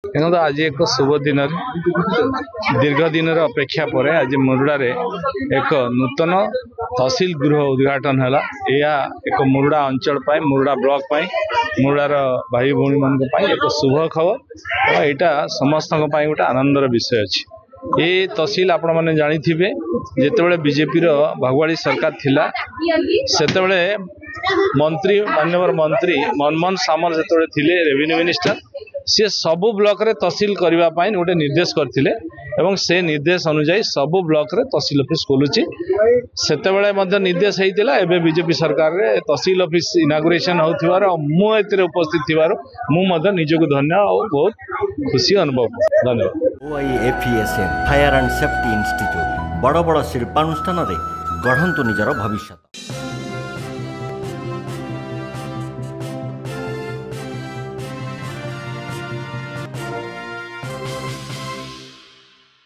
देखो आज एक शुभ दिन दीर्घ दिन अपेक्षा पर आज मुरुडार एक नूतन तहसील गृह उद्घाटन है। यह एक मुरुडा अंचल मुरुडा ब्लॉक मुरुडार भाई भौणी मान एक शुभ खबर और यहाँ समस्त गोटे आनंदर विषय अच्छी। ये तहसील आपण मैंने जानी जिते बीजेपी भागुआड़ी सरकार थिला सेते मंत्री माननीय मंत्री मनमोहन सामल जो थे रेवेन्यू मिनिस्टर सी सबु ब्लॉक रे तहसील करने गोटे निर्देश करते एवं से निर्देश अनुजाई सबु ब्लॉक रे तहसील ऑफिस खोलुची से निर्देश होता है। बीजेपी सरकार रे तहसील ऑफिस इनागुरेशन होथिबार मुझे उपस्थित थिबार मु निजको धन्य और बहुत खुशी अनुभव। धन्यवाद। OIFESN fire and safety institute बड़ बड़ शिल्पानुष्ठान गढ़ंतु निजर भविष्य।